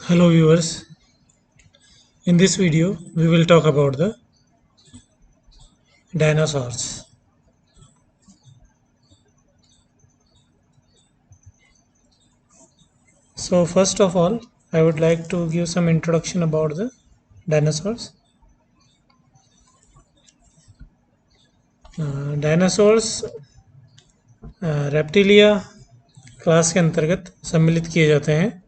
Hello viewers, in this video we will talk about the dinosaurs. So first of all, I would like to give some introduction about the dinosaurs. Dinosaurs reptilia class के अंतर्गत सम्मिलित किए जाते हैं।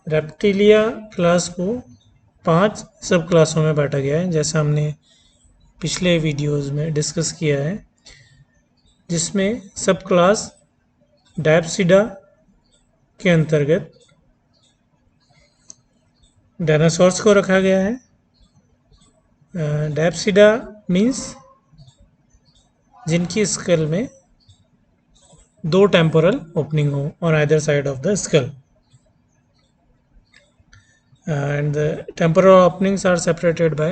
Reptilia class को 5 सब क्लासों में बांटा गया है, जैसा हमने पिछले वीडियोस में डिस्कस किया है, जिसमें सब क्लास डायप्सिडा के अंतर्गत डायनासोर्स को रखा गया है। डायप्सिडा मीन्स जिनकी स्कल में 2 टेम्पोरल ओपनिंग हो on either side of the skull, and the temporal openings are separated by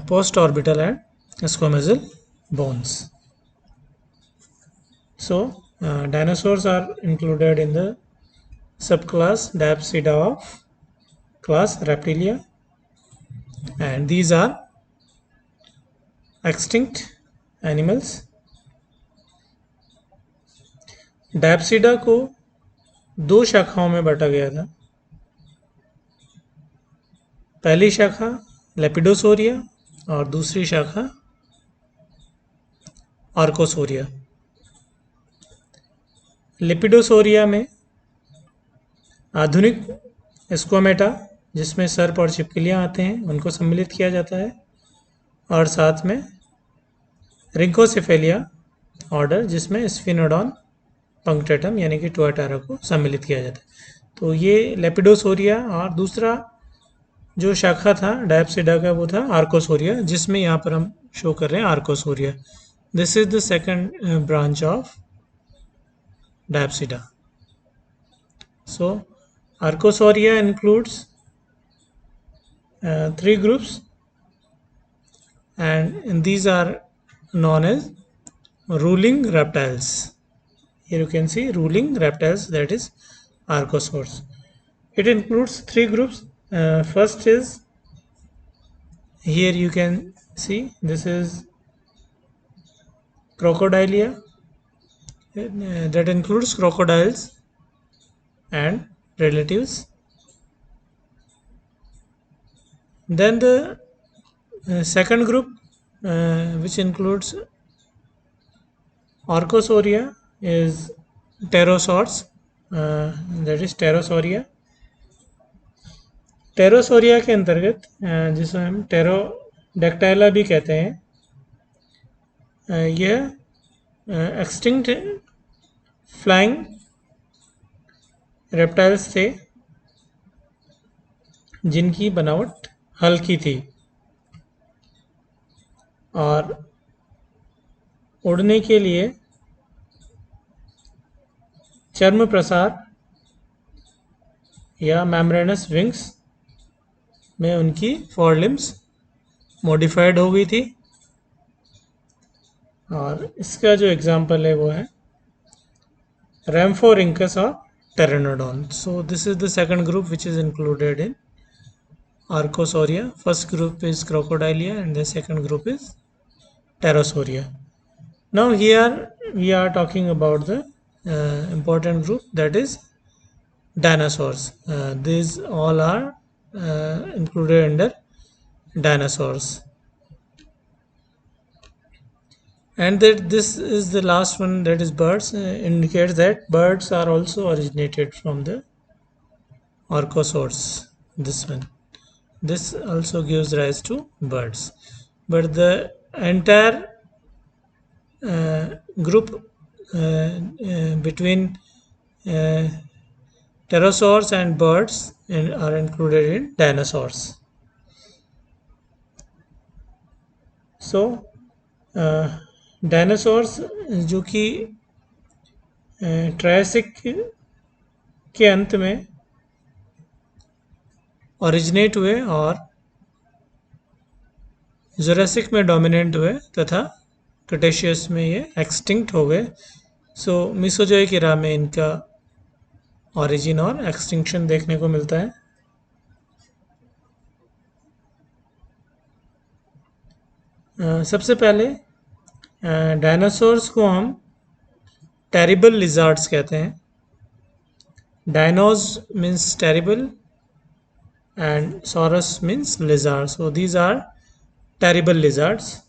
post-orbital and squamosal bones. So dinosaurs are included in the subclass Diapsida of class Reptilia, and these are extinct animals. Diapsida को 2 शाखाओं में बांटा गया था। पहली शाखा लेपिडोसोरिया और दूसरी शाखा आर्कोसोरिया। लेपिडोसोरिया में आधुनिक स्क्वामेटा, जिसमें सर्प और छिपकलियाँ आते हैं, उनको सम्मिलित किया जाता है, और साथ में रिंकोसेफेलिया ऑर्डर, जिसमें स्फिनोडॉन पंक्टेटम यानी कि टुआटारा को सम्मिलित किया जाता है। तो ये लेपिडोसोरिया, और दूसरा जो शाखा था डायप्सिडा का वो था आर्कोसोरिया, जिसमें यहाँ पर हम शो कर रहे हैं Archosauria. This is the second branch of Diapsida. So Archosaurida includes 3 groups, and these are known as ruling reptiles. Here you can see ruling reptiles, that is Archosaurs. It includes 3 groups. First is, here you can see, this is Crocodilia, that includes crocodiles and relatives. Then the second group, which includes Archosaurida, is pterosaurs, that is Pterosauria. टेरोसोरिया के अंतर्गत, जिसे हम टेरोडैक्टाइला भी कहते हैं, यह extinct flying reptiles थे, जिनकी बनावट हल्की थी और उड़ने के लिए चर्म प्रसार या मेम्ब्रेनस विंग्स में उनकी फोरलिम्स मॉडिफाइड हो गई थी। और इसका जो एग्जांपल है वो है रैम्फोरिंकस और pteranodon. So this is the second group which is included in Archosaurida. First group is Crocodilia and the second group is Pterosauria. Now here we are talking about the important group, that is dinosaurs. These all are included under dinosaurs. And that this is the last one, that is birds, indicates that birds are also originated from the Archosaurs. This one, this also gives rise to birds, but the entire group between pterosaurs and birds are included in dinosaurs. So dinosaurs जो कि Triassic के अंत में originate हुए और Jurassic में dominant हुए तथा क्रेटेशियस में ये एक्सटिंक्ट हो गए। सो मीसोजोइक एरा में इनका ऑरिजिन और एक्सटिंक्शन देखने को मिलता है। सबसे पहले डायनासोर्स को हम टेरिबल लिजार्ड्स कहते हैं। Dinos means terrible and saurus means lizard. So these are terrible lizards.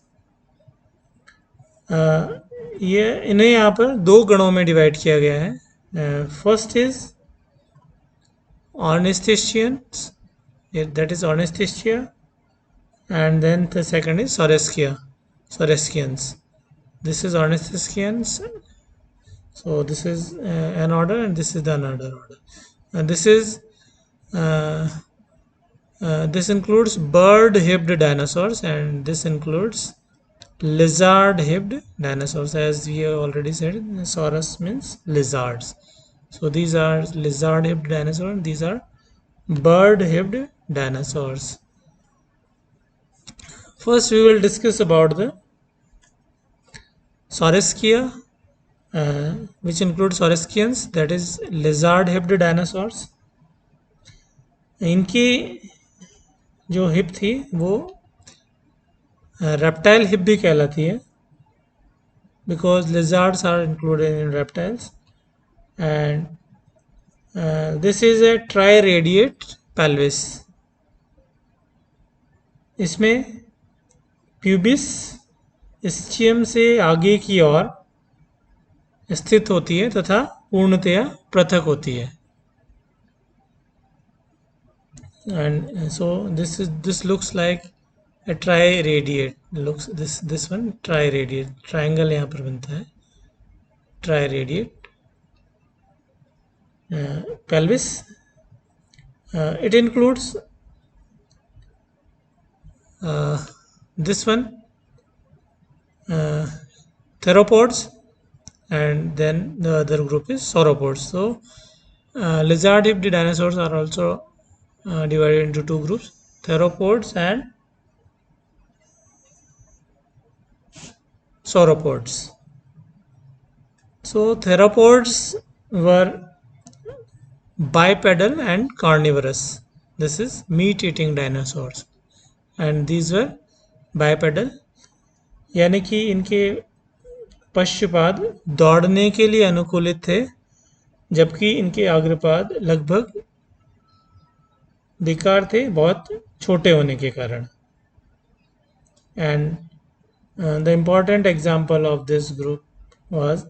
ये इन्हें यहाँ पर दो गणों में डिवाइड किया गया है। First is ornithischians, that is ornithischia, and then the second is saurischians. This is ornithischians. So this is an order and this is the another order. And this includes bird-hipped dinosaurs, and this includes lizard-hipped dinosaurs. As we have already said, saurus means lizards. So these are lizard-hipped dinosaurs, these are bird-hipped dinosaurs. First we will discuss about the Saurischia, which include saurischians, that is lizard-hipped dinosaurs. इनकी जो hip थी वो reptile hip भी कहलाती है, because lizards are included in reptiles. And this is a triradiate pelvis. इसमें pubis ischium से आगे की ओर स्थित होती है तथा पूर्णतया पृथक होती है। And so this looks like a triradiate. Looks this one triradiate, triangle यहाँ पर बनता है, triradiate pelvis. It includes this one theropods, and then the other group is sauropods. So lizard-hipped dinosaurs are also divided into two groups, theropods and sauropods. So theropods were bipedal and carnivorous. This is meat-eating dinosaurs, and these were bipedal, यानी कि इनके पश्चपाद दौड़ने के लिए अनुकूलित थे, जबकि इनके अग्रपाद लगभग बेकार थे, बहुत छोटे होने के कारण. And the important example of this group was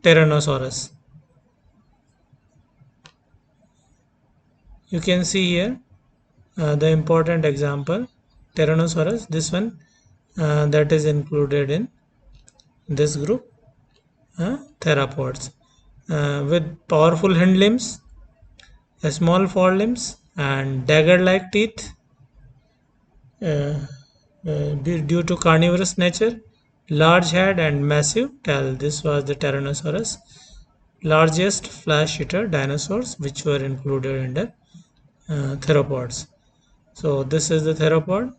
Tyrannosaurus. You can see here the important example, Tyrannosaurus, this one that is included in this group, theropods, with powerful hind limbs, small forelimbs, and dagger-like teeth. Due to carnivorous nature, large head and massive tail. This was the Tyrannosaurus, largest flesh-eater dinosaurs which were included in the theropods. So this is the theropod,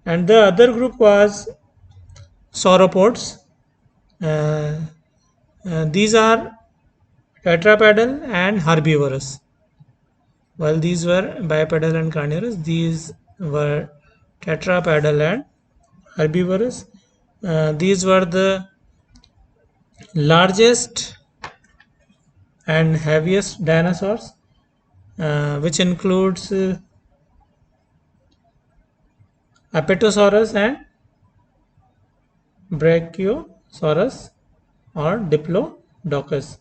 and the other group was sauropods. These are tetrapedal and herbivorous. While these were bipedal and carnivorous, these were tetrapedal and herbivorous. These were the largest and heaviest dinosaurs, which includes Apatosaurus and Brachiosaurus और Diplodocus.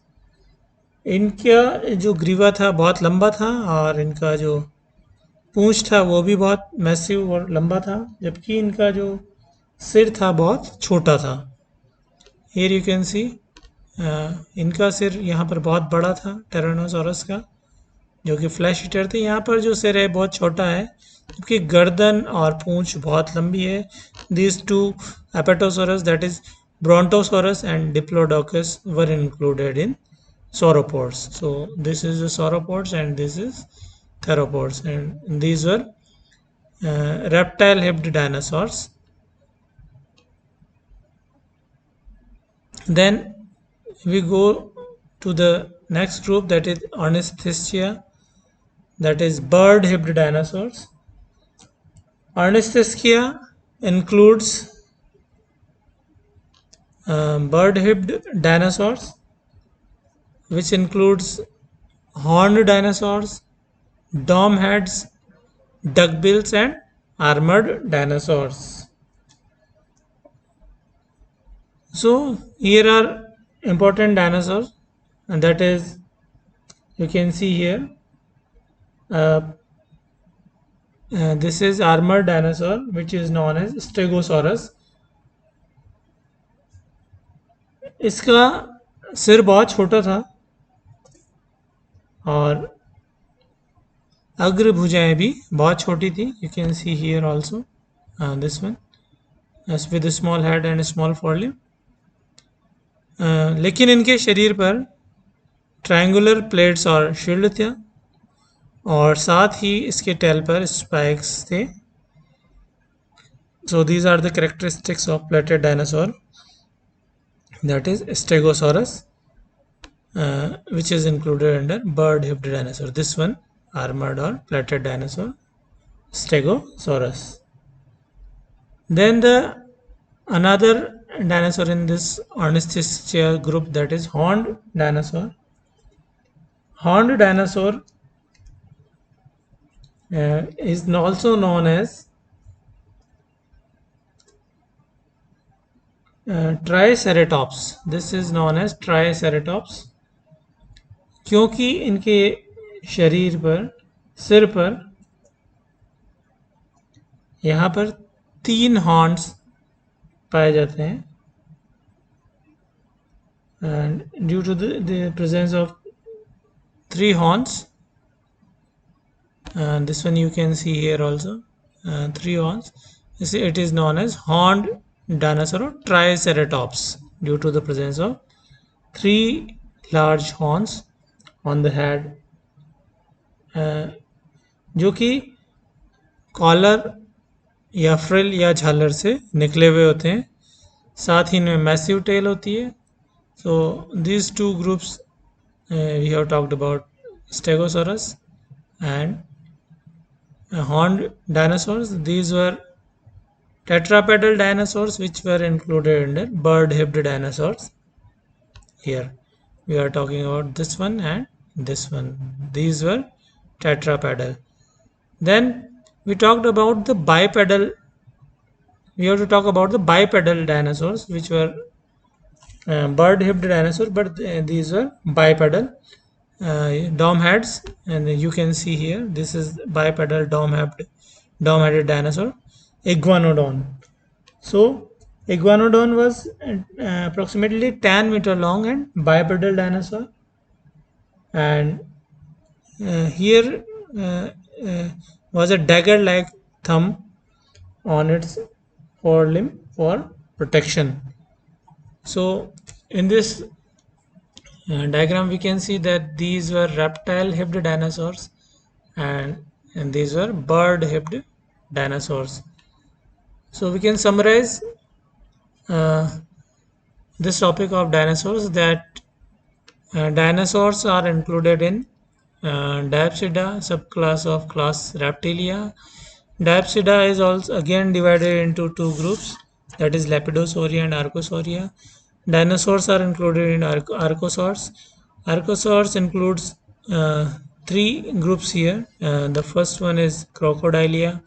इनका जो ग्रीवा था बहुत लंबा था, और इनका जो पूंछ था वो भी बहुत मैसिव और लंबा था, जबकि इनका जो सिर था बहुत छोटा था. Here you can see इनका सिर यहाँ पर बहुत बड़ा था टेरानोसॉरस का, जो कि फ्लैश ईटर थे. यहाँ पर जो सिर है बहुत छोटा है, जबकि गर्दन और पूंछ बहुत लंबी है. These two Apatosaurus, that is Brontosaurus and Diplodocus, were included in sauropods. So this is the sauropods and this is theropods, and these were reptile-hipped dinosaurs. Then we go to the next group, that is Ornithischia, that is bird-hipped dinosaurs. Ornithischia includes bird-hipped dinosaurs, which includes horned dinosaurs, dome heads, duckbills, and armored dinosaurs. So here are important dinosaurs, and that is, you can see here, uh, this is armored dinosaur, which is known as Stegosaurus. इसका सिर बहुत छोटा था और अग्र भुजाएं भी बहुत छोटी थी. You can see here also this one with a small head and a small forelimb. लेकिन इनके शरीर पर ट्रायंगुलर प्लेट्स और शील्ड था और साथ ही इसके टेल पर स्पाइक्स थे. So these are the characteristics of plated dinosaur, that is Stegosaurus, which is included under bird-hipped dinosaur. This one, armored or plated dinosaur, Stegosaurus. Then the another dinosaur in this Ornithischia group, that is horned dinosaur. Horned dinosaur is also known as Triceratops. This is known as Triceratops क्योंकि इनके शरीर पर, सिर पर, यहाँ पर 3 horns पाए जाते हैं. And due to the presence of 3 horns, this one you can see here also, 3 horns. It is known as horned dinosaur or Triceratops due to the presence of 3 large horns on the head, जो कि collar या frill या झालर से निकले हुए होते हैं. साथ ही इनमें मैसिव टेल होती है. So these two groups we have talked about Stegosaurus and horned dinosaurs. These were tetrapedal dinosaurs which were included under bird-hipped dinosaurs. Here we are talking about this one and this one. These were tetrapedal. Then we talked about the bipedal. We have to talk about the bipedal dinosaurs, which were bird-hipped dinosaur, but these were bipedal, dome heads, and you can see here this is bipedal dome-headed dinosaur, Iguanodon. So Iguanodon was approximately 10 meter long and bipedal dinosaur, and here was a dagger-like thumb on its forelimb for protection. So in this diagram we can see that these were reptile-hipped dinosaurs and these were bird-hipped dinosaurs. So we can summarize this topic of dinosaurs, that dinosaurs are included in Diapsida subclass of class Reptilia. Diapsida is also again divided into 2 groups, that is Lepidosauria and Archosauria. Dinosaurs are included in Archosaurs. Archosaurs includes 3 groups here. The first one is Crocodilia,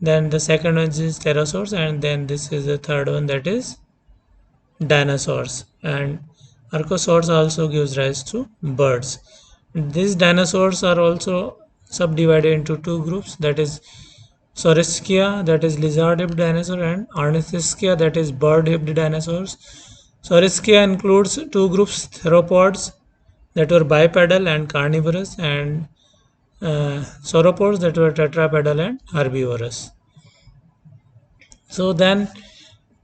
then the second one is Pterosaurs, and then this is the third one, that is dinosaurs. And Archosaurs also gives rise to birds. These dinosaurs are also subdivided into 2 groups, that is Saurischia, that is lizard-hipped dinosaur, and Ornithischia, that is bird-hipped dinosaurs. Saurischia includes 2 groups, theropods that were bipedal and carnivorous, and sauropods that were tetrapedal and herbivorous. So then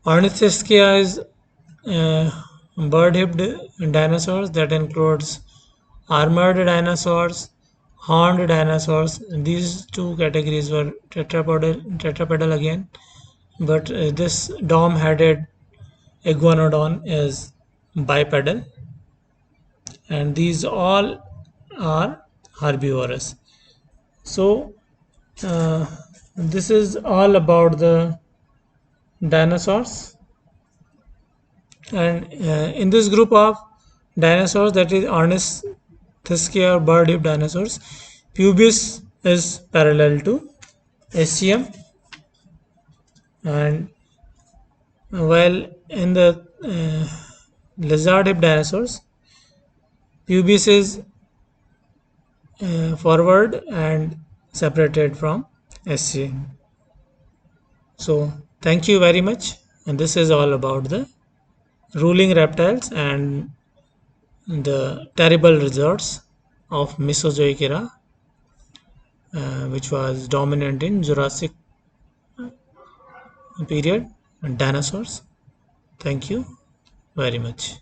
Ornithischia is bird-hipped dinosaurs, that includes armored dinosaurs, horned dinosaurs. These 2 categories were tetrapedal again, but this dome-headed Iguanodon is bipedal. and these all are herbivorous. So this is all about the dinosaurs, and in this group of dinosaurs, that is Ornithischia or bird-hipped dinosaurs, pubis is parallel to SCM, and while in the lizard-hipped dinosaurs, pubis is forward and separated from SCM. So thank you very much, and this is all about the ruling reptiles and the terrible results of Mesozoic era, which was dominant in Jurassic period and dinosaurs. Thank you very much.